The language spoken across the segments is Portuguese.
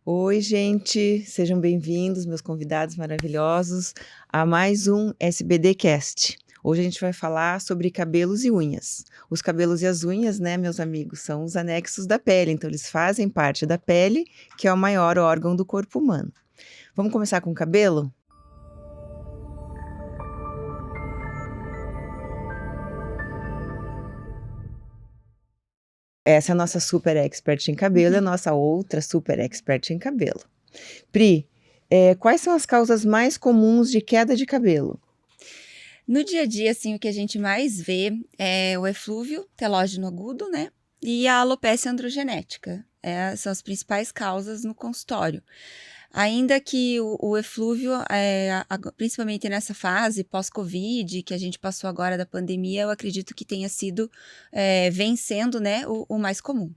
Oi, gente, sejam bem-vindos, meus convidados maravilhosos, a mais um SBD Cast. Hoje a gente vai falar sobre cabelos e unhas. Os cabelos e as unhas, né, meus amigos, são os anexos da pele, então eles fazem parte da pele, que é o maior órgão do corpo humano. Vamos começar com o cabelo? Essa é a nossa super expert em cabelo e a nossa outra super expert em cabelo. Pri, quais são as causas mais comuns de queda de cabelo? No dia a dia, assim, o que a gente mais vê é o eflúvio telógeno agudo, né? E a alopecia androgenética. São as principais causas no consultório. Ainda que o eflúvio, principalmente nessa fase pós-Covid, que a gente passou agora da pandemia, eu acredito que tenha sido, vem sendo, né, o mais comum.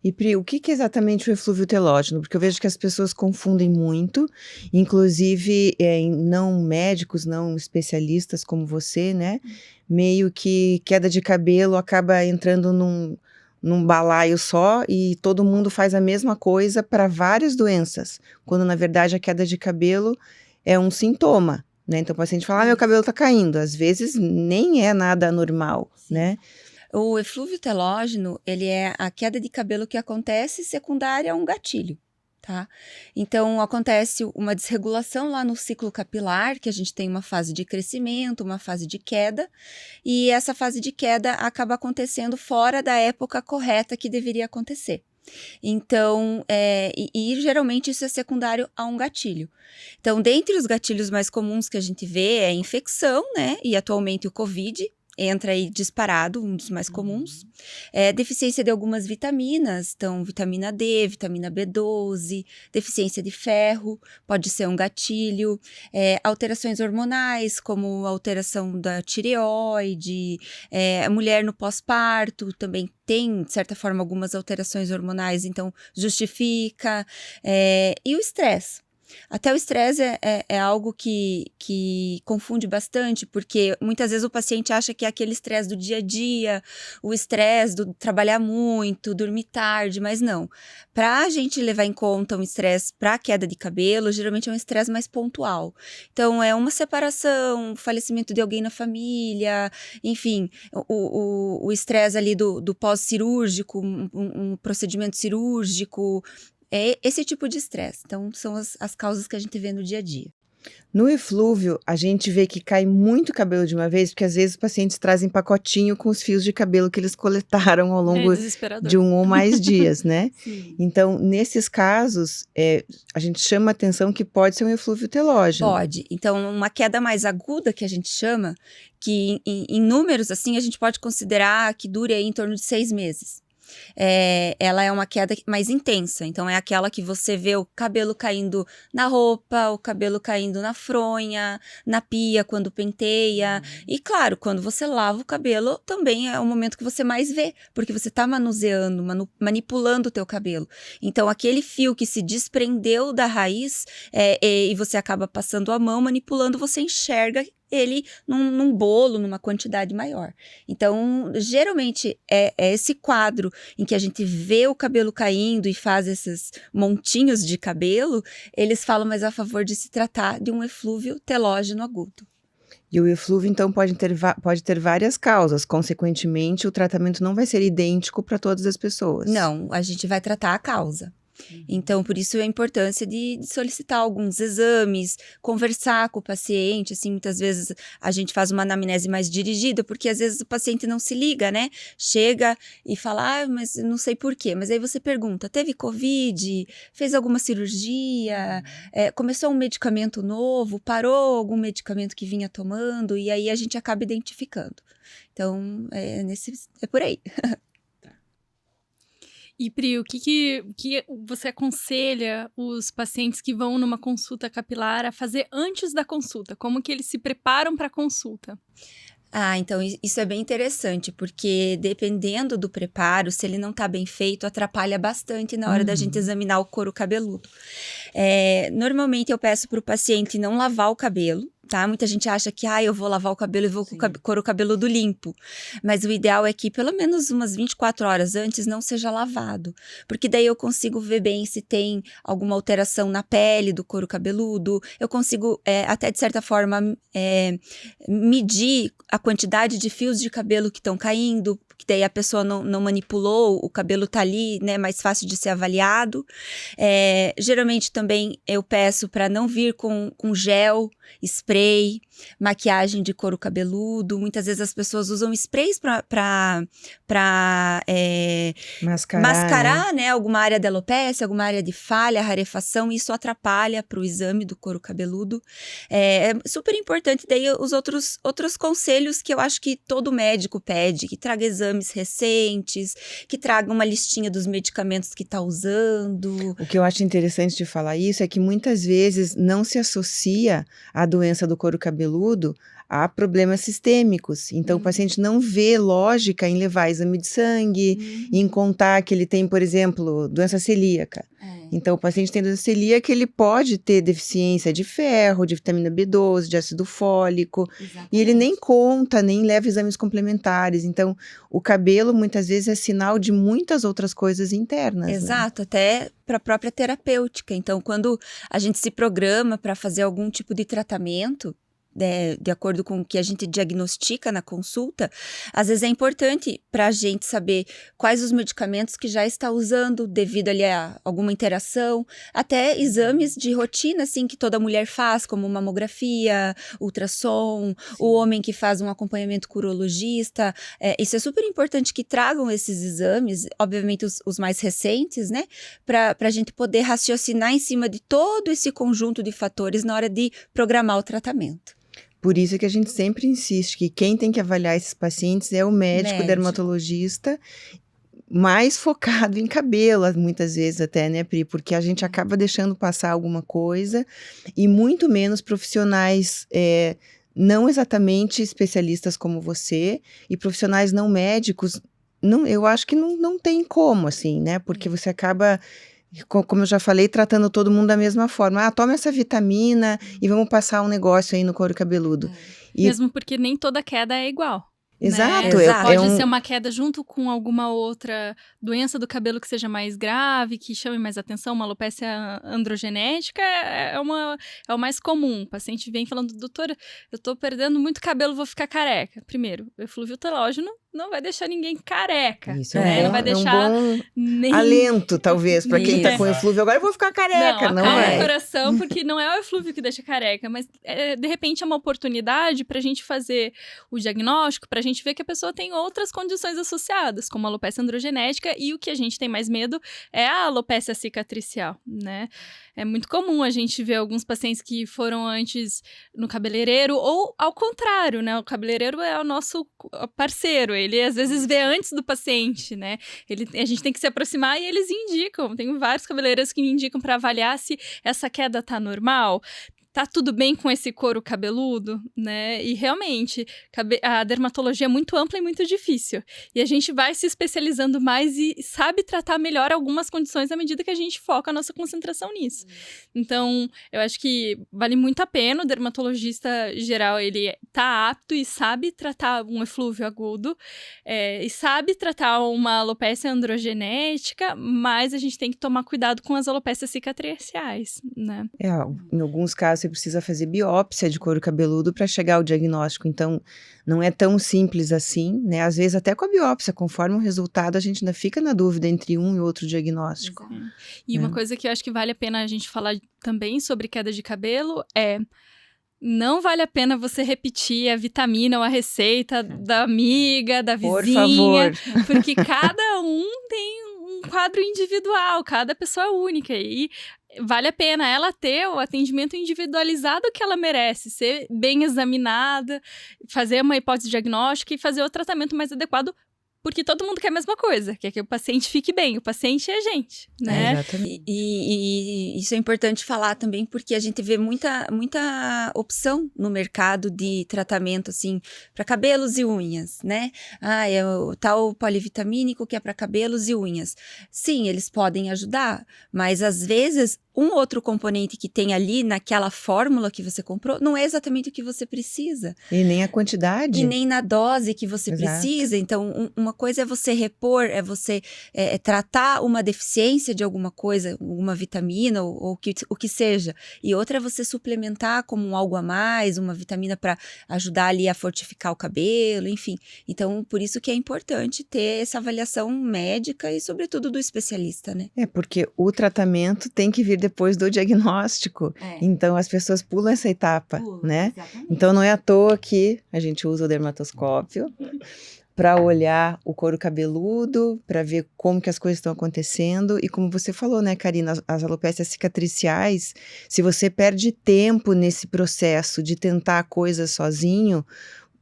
E Pri, o que é exatamente o eflúvio telógeno? Porque eu vejo que as pessoas confundem muito, inclusive não médicos, não especialistas como você, né? Meio que queda de cabelo acaba entrando num balaio só e todo mundo faz a mesma coisa para várias doenças, quando na verdade a queda de cabelo é um sintoma, né? Então o paciente fala, meu cabelo tá caindo, às vezes nem é nada anormal, né? O eflúvio telógeno, ele é a queda de cabelo que acontece secundária a um gatilho, tá? Então, acontece uma desregulação lá no ciclo capilar, que a gente tem uma fase de crescimento, uma fase de queda, e essa fase de queda acaba acontecendo fora da época correta que deveria acontecer. Então, geralmente isso é secundário a um gatilho. Então, dentre os gatilhos mais comuns que a gente vê é a infecção, né? E atualmente o Covid entra aí disparado, um dos mais comuns. Deficiência de algumas vitaminas, então vitamina D, vitamina B12, deficiência de ferro, pode ser um gatilho. Alterações hormonais, como alteração da tireoide, a mulher no pós-parto também tem, de certa forma, algumas alterações hormonais, então justifica. E o estresse. Até o estresse é algo que confunde bastante, porque muitas vezes o paciente acha que é aquele estresse do dia a dia, o estresse do trabalhar muito, dormir tarde, mas não. Para a gente levar em conta um estresse para queda de cabelo, geralmente é um estresse mais pontual. Então, é uma separação, falecimento de alguém na família, enfim, o estresse ali do pós-cirúrgico, um procedimento cirúrgico, é esse tipo de estresse. Então, são as causas que a gente vê no dia a dia. No eflúvio, a gente vê que cai muito cabelo de uma vez, porque às vezes os pacientes trazem pacotinho com os fios de cabelo que eles coletaram ao longo de um ou mais dias, né? Sim. Então, nesses casos, a gente chama a atenção que pode ser um eflúvio telógeno. Pode. Então, uma queda mais aguda, que a gente chama, que em números, assim, a gente pode considerar que dure aí em torno de 6 meses. Ela é uma queda mais intensa, então é aquela que você vê o cabelo caindo na roupa, o cabelo caindo na fronha, na pia quando penteia, e claro, quando você lava o cabelo também é o momento que você mais vê, porque você tá manuseando, manipulando o teu cabelo, então aquele fio que se desprendeu da raiz e você acaba passando a mão, manipulando, você enxerga ele num bolo, numa quantidade maior. Então, geralmente, é esse quadro em que a gente vê o cabelo caindo e faz esses montinhos de cabelo, eles falam mais a favor de se tratar de um eflúvio telógeno agudo. E o eflúvio, então, pode ter várias causas. Consequentemente, o tratamento não vai ser idêntico para todas as pessoas. Não, a gente vai tratar a causa. Então, por isso a importância de solicitar alguns exames, conversar com o paciente, assim, muitas vezes a gente faz uma anamnese mais dirigida, porque às vezes o paciente não se liga, né? Chega e fala, mas não sei por quê. Mas aí você pergunta, teve Covid? Fez alguma cirurgia? Começou um medicamento novo? Parou algum medicamento que vinha tomando? E aí a gente acaba identificando. Então, é por aí. E Pri, o que você aconselha os pacientes que vão numa consulta capilar a fazer antes da consulta? Como que eles se preparam para a consulta? Então isso é bem interessante, porque dependendo do preparo, se ele não tá bem feito, atrapalha bastante na hora da gente examinar o couro cabeludo. Normalmente eu peço para o paciente não lavar o cabelo, tá? Muita gente acha que, eu vou lavar o cabelo e vou com Sim. o couro cabeludo limpo. Mas o ideal é que pelo menos umas 24 horas antes não seja lavado. Porque daí eu consigo ver bem se tem alguma alteração na pele do couro cabeludo. Eu consigo, até de certa forma, medir a quantidade de fios de cabelo que estão caindo, que daí a pessoa não manipulou, o cabelo tá ali, né, mais fácil de ser avaliado. Geralmente também eu peço para não vir com gel, spray, maquiagem de couro cabeludo. Muitas vezes as pessoas usam sprays para mascarar, né, alguma área de alopecia, alguma área de falha, rarefação, e isso atrapalha para o exame do couro cabeludo. É super importante daí os outros conselhos que eu acho que todo médico pede, que traga exames recentes, que traga uma listinha dos medicamentos que está usando. O que eu acho interessante de falar isso é que muitas vezes não se associa a doença do couro cabeludo a problemas sistêmicos. Então, o paciente não vê lógica em levar exame de sangue, em contar que ele tem, por exemplo, doença celíaca. Então, o paciente tem doença celíaca, ele pode ter deficiência de ferro, de vitamina B12, de ácido fólico, e ele nem conta, nem leva exames complementares. Então, o cabelo, muitas vezes, é sinal de muitas outras coisas internas. Exato, até para a própria terapêutica. Então, quando a gente se programa para fazer algum tipo de tratamento, de acordo com o que a gente diagnostica na consulta, às vezes é importante para a gente saber quais os medicamentos que já está usando devido ali a alguma interação, até exames de rotina, assim, que toda mulher faz, como mamografia, ultrassom, o homem que faz um acompanhamento com urologista. Isso é super importante que tragam esses exames, obviamente os mais recentes, né, para a gente poder raciocinar em cima de todo esse conjunto de fatores na hora de programar o tratamento. Por isso que a gente sempre insiste que quem tem que avaliar esses pacientes é o médico dermatologista, mais focado em cabelo, muitas vezes até, né, Pri? Porque a gente acaba deixando passar alguma coisa e muito menos profissionais não exatamente especialistas como você e profissionais não médicos, eu acho que não tem como, assim, né? Porque você acaba, como eu já falei, tratando todo mundo da mesma forma. Toma essa vitamina e vamos passar um negócio aí no couro cabeludo. Mesmo porque nem toda queda é igual. Exato. Né? Pode ser uma queda junto com alguma outra doença do cabelo que seja mais grave, que chame mais atenção, uma alopecia androgenética é o mais comum. O paciente vem falando, doutora, eu tô perdendo muito cabelo, vou ficar careca. Primeiro, o eflúvio telógeno não vai deixar ninguém careca. Isso não vai deixar um bom alento, talvez, para quem tá com eflúvio. Agora eu vou ficar careca, não acalma é? o coração, porque não é o eflúvio que deixa careca, mas de repente é uma oportunidade pra gente fazer o diagnóstico, pra gente ver que a pessoa tem outras condições associadas, como a alopecia androgenética, e o que a gente tem mais medo é a alopecia cicatricial, né? É muito comum a gente ver alguns pacientes que foram antes no cabeleireiro, ou ao contrário, né? O cabeleireiro é o nosso parceiro, ele às vezes vê antes do paciente, né? A gente tem que se aproximar e eles indicam. Tem vários cabeleireiros que me indicam para avaliar se essa queda tá normal. Tá tudo bem com esse couro cabeludo, né? E realmente, a dermatologia é muito ampla e muito difícil. E a gente vai se especializando mais e sabe tratar melhor algumas condições à medida que a gente foca a nossa concentração nisso. Então, eu acho que vale muito a pena. O dermatologista geral, ele tá apto e sabe tratar um eflúvio agudo, e sabe tratar uma alopecia androgenética, mas a gente tem que tomar cuidado com as alopecias cicatriciais, né? Em alguns casos, você precisa fazer biópsia de couro cabeludo para chegar ao diagnóstico, então não é tão simples assim, né? Às vezes até com a biópsia, conforme o resultado, a gente ainda fica na dúvida entre um e outro diagnóstico. E uma coisa que eu acho que vale a pena a gente falar também sobre queda de cabelo não vale a pena você repetir a vitamina ou a receita da amiga, da vizinha, por favor. porque cada um tem um quadro individual, cada pessoa é única e vale a pena ela ter o atendimento individualizado que ela merece, ser bem examinada, fazer uma hipótese diagnóstica e fazer o tratamento mais adequado, porque todo mundo quer a mesma coisa, quer que o paciente fique bem, o paciente é a gente, né? Exatamente. E isso é importante falar também, porque a gente vê muita opção no mercado de tratamento, assim, para cabelos e unhas, né? É o tal polivitamínico que é para cabelos e unhas. Sim, eles podem ajudar, mas às vezes um outro componente que tem ali naquela fórmula que você comprou não é exatamente o que você precisa. E nem a quantidade. E nem na dose que você Exato. precisa. Então, uma coisa é você repor, é você tratar uma deficiência de alguma coisa, uma vitamina ou o que seja. E outra é você suplementar como um algo a mais, uma vitamina para ajudar ali a fortificar o cabelo, enfim. Então, por isso que é importante ter essa avaliação médica e, sobretudo, do especialista, né? Porque o tratamento tem que vir depois do diagnóstico. Então, as pessoas pulam essa etapa, né? Exatamente. Então, não é à toa que a gente usa o dermatoscópio para olhar o couro cabeludo, para ver como que as coisas estão acontecendo. E como você falou, né, Karina, as alopécias cicatriciais, se você perde tempo nesse processo de tentar a coisa sozinho,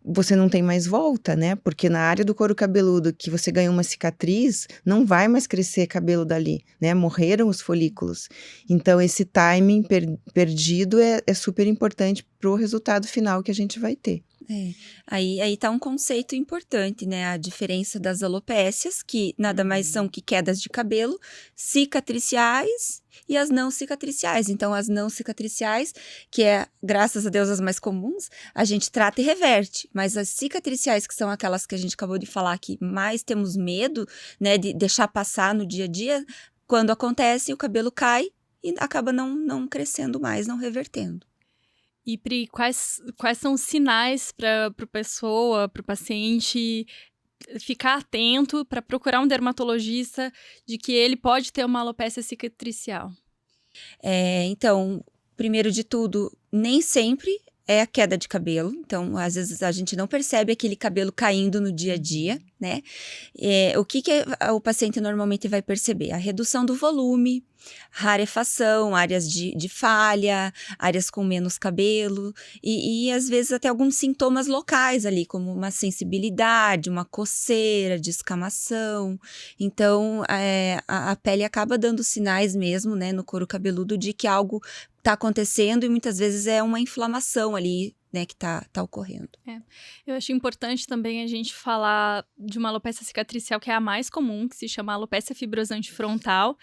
você não tem mais volta, né? Porque na área do couro cabeludo que você ganhou uma cicatriz, não vai mais crescer cabelo dali, né? Morreram os folículos. Então, esse timing perdido é super importante para o resultado final que a gente vai ter. Aí tá um conceito importante, né? A diferença das alopécias, que nada mais são que quedas de cabelo, cicatriciais e as não cicatriciais. Então, as não cicatriciais, que é, graças a Deus, as mais comuns, a gente trata e reverte. Mas as cicatriciais, que são aquelas que a gente acabou de falar que mais temos medo, né, de deixar passar no dia a dia, quando acontece, o cabelo cai e acaba não crescendo mais, não revertendo. E Pri, quais são os sinais para o paciente ficar atento para procurar um dermatologista de que ele pode ter uma alopécia cicatricial? Então, primeiro de tudo, nem sempre é a queda de cabelo. Então, às vezes a gente não percebe aquele cabelo caindo no dia a dia, né? O que o paciente normalmente vai perceber? A redução do volume, rarefação, áreas de falha, áreas com menos cabelo e às vezes até alguns sintomas locais ali, como uma sensibilidade, uma coceira, descamação. Então, a pele acaba dando sinais mesmo, né, no couro cabeludo de que algo está acontecendo e muitas vezes é uma inflamação ali, né, que tá ocorrendo. Eu acho importante também a gente falar de uma alopécia cicatricial que é a mais comum, que se chama alopécia fibrosante frontal,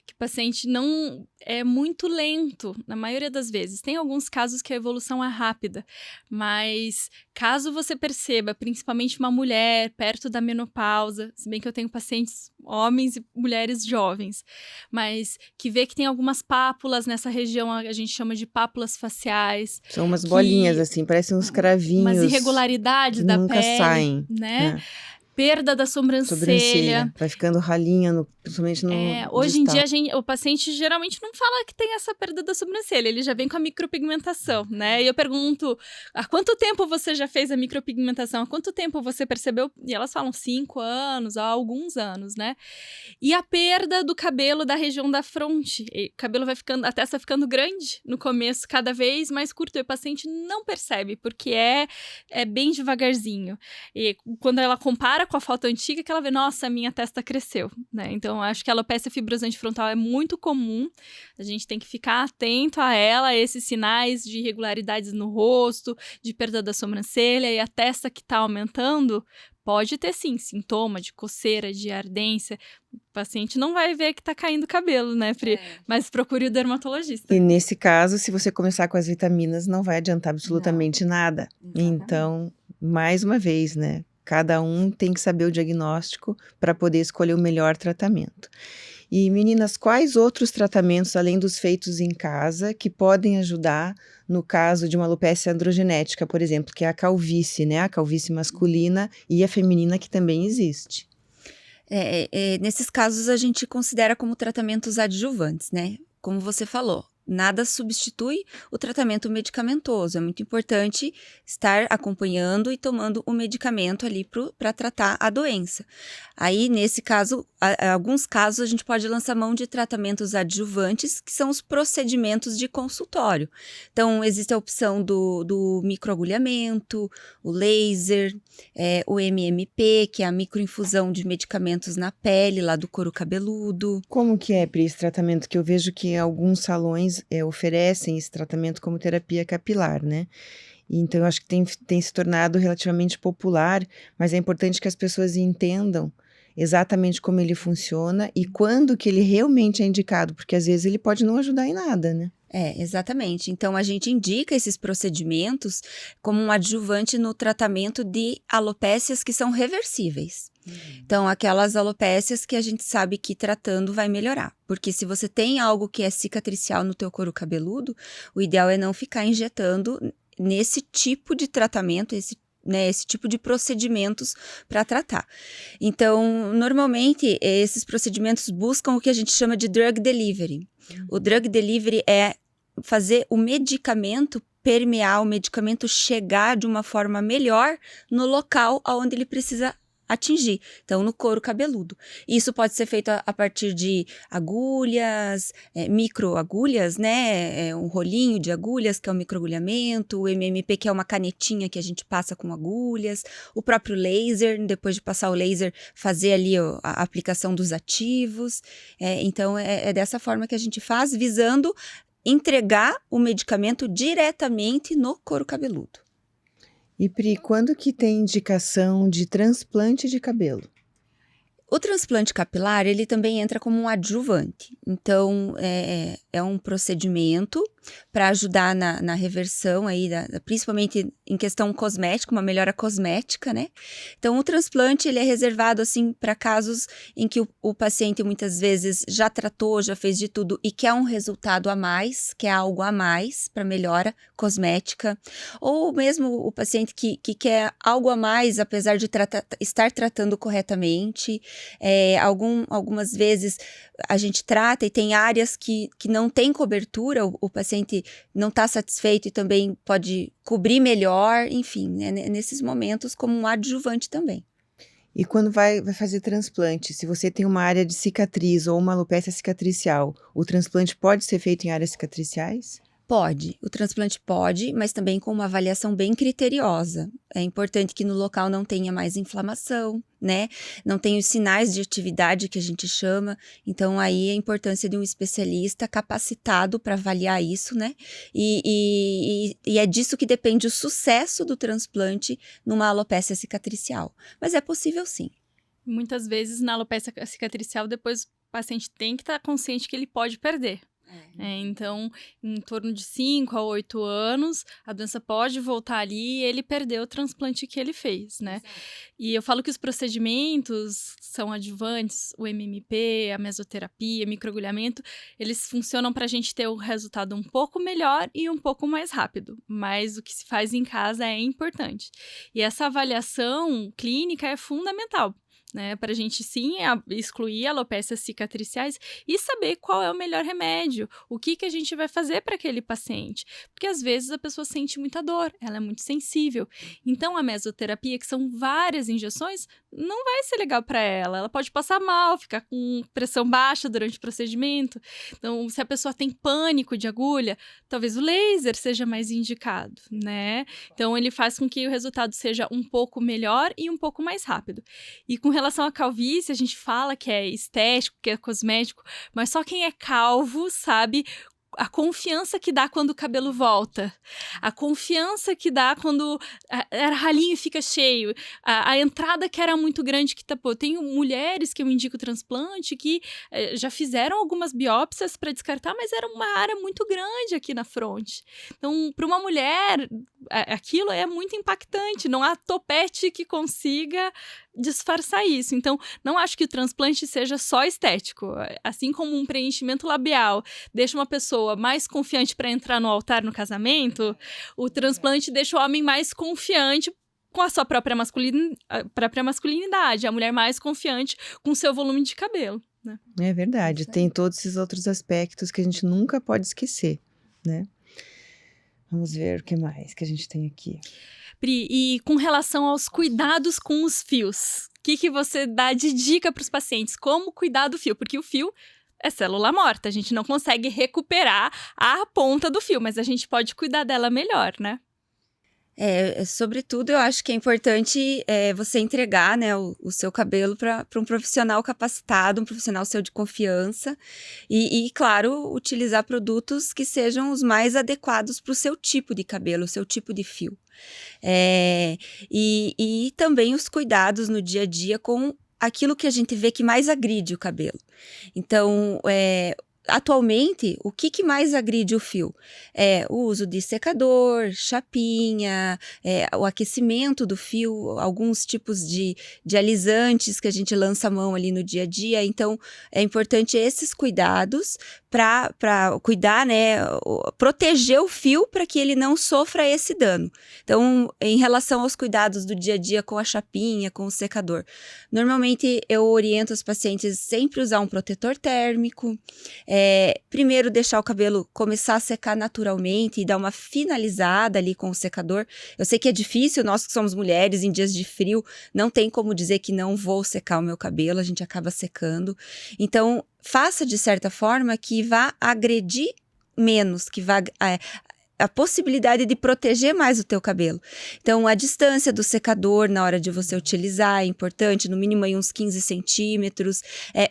que o paciente não é muito lento, na maioria das vezes. Tem alguns casos que a evolução é rápida, mas caso você perceba, principalmente uma mulher perto da menopausa, se bem que eu tenho pacientes homens e mulheres jovens, mas que vê que tem algumas pápulas nessa região, a gente chama de pápulas faciais. São umas bolinhas, assim, parecem uns cravinhos. Umas irregularidades da nunca pele, saem, né? né? Perda da sobrancelha. Vai ficando ralinha, principalmente no Hoje em distal. dia, o paciente geralmente não fala que tem essa perda da sobrancelha, ele já vem com a micropigmentação, né? E eu pergunto, há quanto tempo você já fez a micropigmentação? Há quanto tempo você percebeu? E elas falam 5 anos, há alguns anos, né? E a perda do cabelo da região da fronte. O cabelo vai ficando, a testa vai ficando grande no começo, cada vez mais curto. E o paciente não percebe, porque é bem devagarzinho. E quando ela compara com a foto antiga, que ela vê, nossa, a minha testa cresceu, né? Então, acho que a alopécia fibrosante frontal é muito comum. A gente tem que ficar atento a ela, a esses sinais de irregularidades no rosto, de perda da sobrancelha e a testa que está aumentando. Pode ter, sim, sintoma de coceira, de ardência. O paciente não vai ver que tá caindo cabelo, né, Pri? Mas procure o dermatologista. E nesse caso, se você começar com as vitaminas, não vai adiantar absolutamente nada. Então, mais uma vez, né? Cada um tem que saber o diagnóstico para poder escolher o melhor tratamento. E meninas, quais outros tratamentos, além dos feitos em casa, que podem ajudar no caso de uma alopécia androgenética, por exemplo, que é a calvície, né? A calvície masculina e a feminina que também existe. Nesses casos, a gente considera como tratamentos adjuvantes, né? Como você falou, nada substitui o tratamento medicamentoso. É muito importante estar acompanhando e tomando o medicamento ali para tratar a doença. Aí, nesse caso, alguns casos, a gente pode lançar mão de tratamentos adjuvantes, que são os procedimentos de consultório. Então, existe a opção do microagulhamento, o laser, o MMP, que é a microinfusão de medicamentos na pele, lá do couro cabeludo. Como que é, Pri, esse tratamento? Que eu vejo que alguns salões oferecem esse tratamento como terapia capilar, né? Então, eu acho que tem se tornado relativamente popular, mas é importante que as pessoas entendam exatamente como ele funciona e quando que ele realmente é indicado, porque às vezes ele pode não ajudar em nada, né? Exatamente. Então, a gente indica esses procedimentos como um adjuvante no tratamento de alopécias que são reversíveis. Então, aquelas alopécias que a gente sabe que tratando vai melhorar. Porque se você tem algo que é cicatricial no teu couro cabeludo, o ideal é não ficar injetando nesse tipo de tratamento, esse tipo de procedimentos para tratar. Então, normalmente, esses procedimentos buscam o que a gente chama de drug delivery. O drug delivery é fazer o medicamento permear, o medicamento chegar de uma forma melhor no local onde ele precisa atingir, então no couro cabeludo. Isso pode ser feito a partir de agulhas, microagulhas, né? Um rolinho de agulhas, que é o microagulhamento, o MMP, que é uma canetinha que a gente passa com agulhas, o próprio laser, depois de passar o laser, fazer ali a aplicação dos ativos. Então, é dessa forma que a gente faz, visando entregar o medicamento diretamente no couro cabeludo. E Pri, quando que tem indicação de transplante de cabelo? O transplante capilar, ele também entra como um adjuvante. Então, é um procedimento para ajudar na reversão aí, principalmente em questão cosmética, uma melhora cosmética, né? Então, o transplante, ele é reservado, assim, para casos em que o paciente, muitas vezes, já tratou, já fez de tudo e quer um resultado a mais, quer algo a mais para melhora cosmética. Ou mesmo o paciente que quer algo a mais, apesar de estar tratando corretamente. Algumas vezes a gente trata e tem áreas que não tem cobertura, o paciente não está satisfeito e também pode cobrir melhor, enfim, né, nesses momentos como um adjuvante também. E quando vai fazer transplante, se você tem uma área de cicatriz ou uma alopécia cicatricial, o transplante pode ser feito em áreas cicatriciais? Pode, o transplante pode, mas também com uma avaliação bem criteriosa. É importante que no local não tenha mais inflamação, né? Não tenha os sinais de atividade que a gente chama. Então, aí a importância de um especialista capacitado para avaliar isso, né? E é disso que depende o sucesso do transplante numa alopécia cicatricial. Mas é possível sim. Muitas vezes na alopecia cicatricial, depois o paciente tem que estar consciente que ele pode perder. Então, em torno de 5 a 8 anos, a doença pode voltar ali e ele perdeu o transplante que ele fez, né? Exato. E eu falo que os procedimentos são adjuvantes, o MMP, a mesoterapia, microagulhamento, eles funcionam para a gente ter o resultado um pouco melhor e um pouco mais rápido, mas o que se faz em casa é importante. E essa avaliação clínica é fundamental, né, para a gente sim excluir alopécias cicatriciais e saber qual é o melhor remédio, o que a gente vai fazer para aquele paciente, porque às vezes a pessoa sente muita dor, ela é muito sensível, então a mesoterapia, que são várias injeções, não vai ser legal para ela pode passar mal, ficar com pressão baixa durante o procedimento. Então, se a pessoa tem pânico de agulha, talvez o laser seja mais indicado, né? Então, ele faz com que o resultado seja um pouco melhor e um pouco mais rápido. E com relação à calvície, a gente fala que é estético, que é cosmético, mas só quem é calvo sabe a confiança que dá quando o cabelo volta, a confiança que dá quando era ralinho e fica cheio, a entrada que era muito grande, que tapou. Tenho mulheres que eu indico transplante que já fizeram algumas biópsias para descartar, mas era uma área muito grande aqui na fronte. Então, para uma mulher, aquilo é muito impactante, não há topete que consiga disfarçar isso. Então, não acho que o transplante seja só estético. Assim como um preenchimento labial deixa uma pessoa mais confiante para entrar no altar no casamento, o transplante deixa o homem mais confiante com a sua própria masculinidade, a mulher mais confiante com o seu volume de cabelo, né? É verdade, tem todos esses outros aspectos que a gente nunca pode esquecer, né? Vamos ver o que mais que a gente tem aqui. Pri, e com relação aos cuidados com os fios, o que você dá de dica para os pacientes? Como cuidar do fio? Porque o fio é célula morta, a gente não consegue recuperar a ponta do fio, mas a gente pode cuidar dela melhor, né? Sobretudo, eu acho que é importante você entregar, né, o seu cabelo para um profissional capacitado, um profissional seu de confiança e, claro, utilizar produtos que sejam os mais adequados para o seu tipo de cabelo, o seu tipo de fio. E também os cuidados no dia a dia com aquilo que a gente vê que mais agride o cabelo. Então, atualmente, o que mais agride o fio? É o uso de secador, chapinha, o aquecimento do fio, alguns tipos de alisantes que a gente lança a mão ali no dia a dia. Então, é importante esses cuidados para cuidar, né, proteger o fio para que ele não sofra esse dano. Então, em relação aos cuidados do dia a dia com a chapinha, com o secador, normalmente eu oriento os pacientes sempre a usar um protetor térmico, primeiro deixar o cabelo começar a secar naturalmente e dar uma finalizada ali com o secador. Eu sei que é difícil, nós que somos mulheres em dias de frio, não tem como dizer que não vou secar o meu cabelo, a gente acaba secando. Então, faça de certa forma que vá agredir menos, que vá a possibilidade de proteger mais o teu cabelo. Então, a distância do secador na hora de você utilizar é importante, no mínimo aí uns 15 centímetros.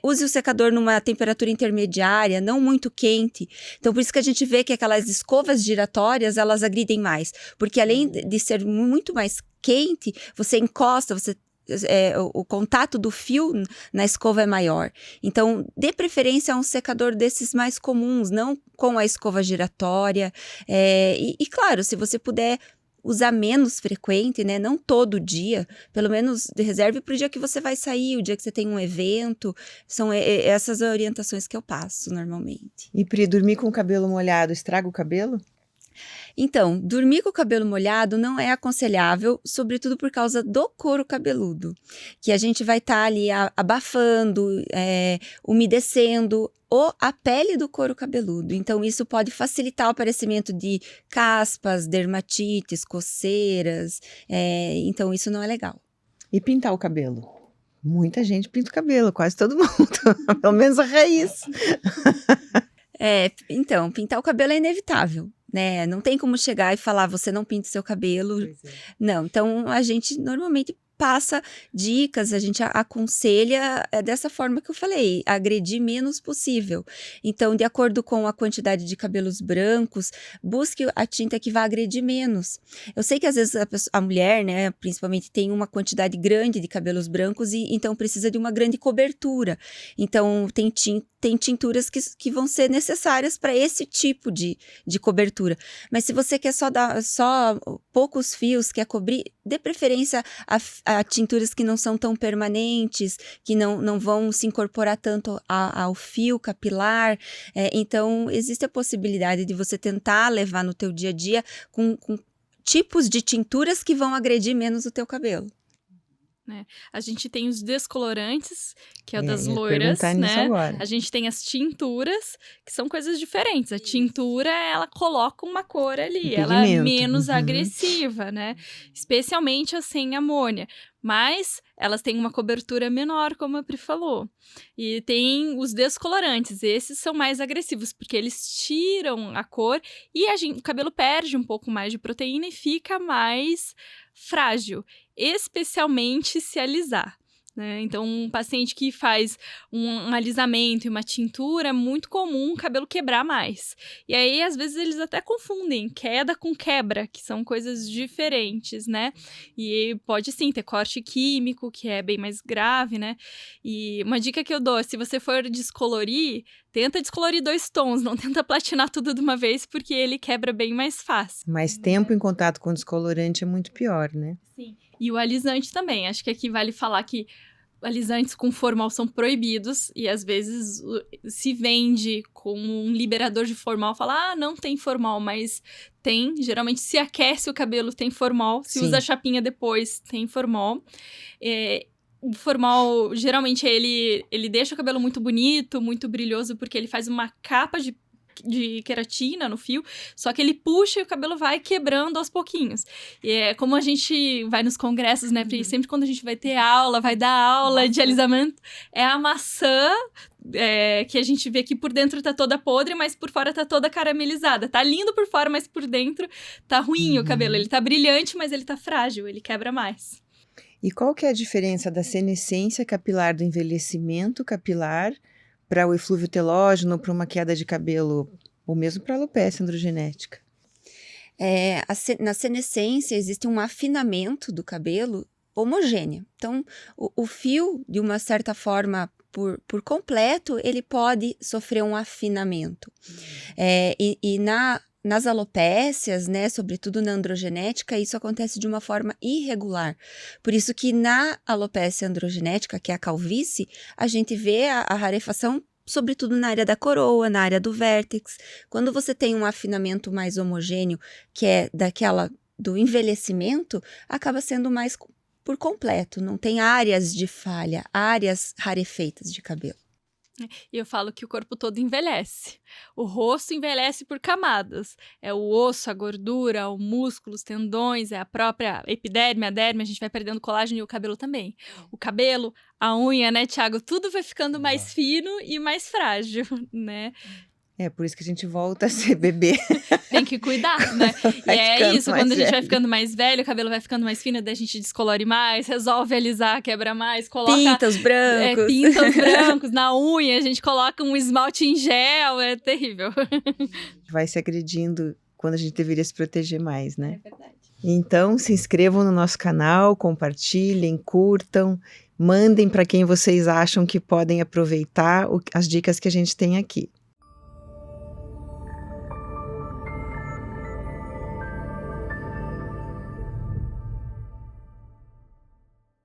Use o secador numa temperatura intermediária, não muito quente. Então, por isso que a gente vê que aquelas escovas giratórias, elas agridem mais. Porque além de ser muito mais quente, você encosta, o contato do fio na escova é maior. Então, dê preferência a um secador desses mais comuns, não com a escova giratória. E claro, se você puder usar menos frequente, né? Não todo dia, pelo menos reserve para o dia que você vai sair, o dia que você tem um evento. São essas orientações que eu passo normalmente. E Pri, dormir com o cabelo molhado estraga o cabelo? Então, dormir com o cabelo molhado não é aconselhável, sobretudo por causa do couro cabeludo, que a gente vai estar ali abafando, umedecendo a pele do couro cabeludo. Então, isso pode facilitar o aparecimento de caspas, dermatites, coceiras. Então, isso não é legal. E pintar o cabelo? Muita gente pinta o cabelo, quase todo mundo, pelo menos a raiz. Então, pintar o cabelo é inevitável. Né? Não tem como chegar e falar, você não pinta o seu cabelo. Não, então a gente normalmente passa dicas, a gente aconselha dessa forma que eu falei, agredir menos possível. Então, de acordo com a quantidade de cabelos brancos, busque a tinta que vai agredir menos. Eu sei que às vezes a mulher, né, principalmente tem uma quantidade grande de cabelos brancos e então precisa de uma grande cobertura. Então, tem tinturas que vão ser necessárias para esse tipo de cobertura. Mas se você quer só poucos fios, quer cobrir, dê preferência a tinturas que não são tão permanentes, que não vão se incorporar tanto ao fio capilar. Então, existe a possibilidade de você tentar levar no teu dia a dia com tipos de tinturas que vão agredir menos o teu cabelo. A gente tem os descolorantes, que é o das ia loiras, perguntar nisso né? agora. A gente tem as tinturas, que são coisas diferentes. A tintura, ela coloca uma cor ali, ela é pigmento. menos agressiva, né? Especialmente a sem amônia. Mas elas têm uma cobertura menor, como a Pri falou. E tem os descolorantes, esses são mais agressivos, porque eles tiram a cor e o cabelo perde um pouco mais de proteína e fica mais frágil, especialmente se alisar. Né? Então, um paciente que faz um alisamento e uma tintura, é muito comum o cabelo quebrar mais. E aí, às vezes, eles até confundem queda com quebra, que são coisas diferentes, né? E pode, sim, ter corte químico, que é bem mais grave, né? E uma dica que eu dou, se você for descolorir, tenta descolorir 2 tons, não tenta platinar tudo de uma vez, porque ele quebra bem mais fácil. Mas tempo em contato com descolorante é muito pior, né? Sim. E o alisante também. Acho que aqui vale falar que alisantes com formal são proibidos e às vezes se vende como um liberador de formal. Fala, não tem formal, mas tem. Geralmente se aquece o cabelo tem formal. Se Sim. usa chapinha depois tem formal. O formal, geralmente, ele deixa o cabelo muito bonito, muito brilhoso, porque ele faz uma capa de queratina no fio, só que ele puxa e o cabelo vai quebrando aos pouquinhos. E é como a gente vai nos congressos, né, Pri? Sempre quando a gente vai ter aula, vai dar aula de alisamento, é a maçã que a gente vê que por dentro tá toda podre, mas por fora tá toda caramelizada. Tá lindo por fora, mas por dentro tá ruim o cabelo. Ele tá brilhante, mas ele tá frágil, ele quebra mais. E qual que é a diferença da senescência capilar do envelhecimento capilar para o eflúvio telógeno, para uma queda de cabelo, ou mesmo para a alopecia androgenética? Na senescência existe um afinamento do cabelo homogênea. Então, o fio, de uma certa forma, por completo, ele pode sofrer um afinamento. Nas alopécias, né, sobretudo na androgenética, isso acontece de uma forma irregular. Por isso que na alopécia androgenética, que é a calvície, a gente vê a rarefação sobretudo na área da coroa, na área do vértex. Quando você tem um afinamento mais homogêneo, que é do envelhecimento, acaba sendo mais por completo, não tem áreas de falha, áreas rarefeitas de cabelo. E eu falo que o corpo todo envelhece. O rosto envelhece por camadas. É o osso, a gordura, o músculo, os tendões, é a própria epiderme, a derme, a gente vai perdendo colágeno e o cabelo também. O cabelo, a unha, né, Thiago? Tudo vai ficando mais fino e mais frágil, né? Por isso que a gente volta a ser bebê. Tem que cuidar, né? E é isso, quando a gente vai ficando mais velho, o cabelo vai ficando mais fino, daí a gente descolore mais, resolve alisar, quebra mais, coloca... Pinta os brancos. Pinta os brancos na unha, a gente coloca um esmalte em gel, é terrível. Vai se agredindo quando a gente deveria se proteger mais, né? É verdade. Então, se inscrevam no nosso canal, compartilhem, curtam, mandem para quem vocês acham que podem aproveitar as dicas que a gente tem aqui.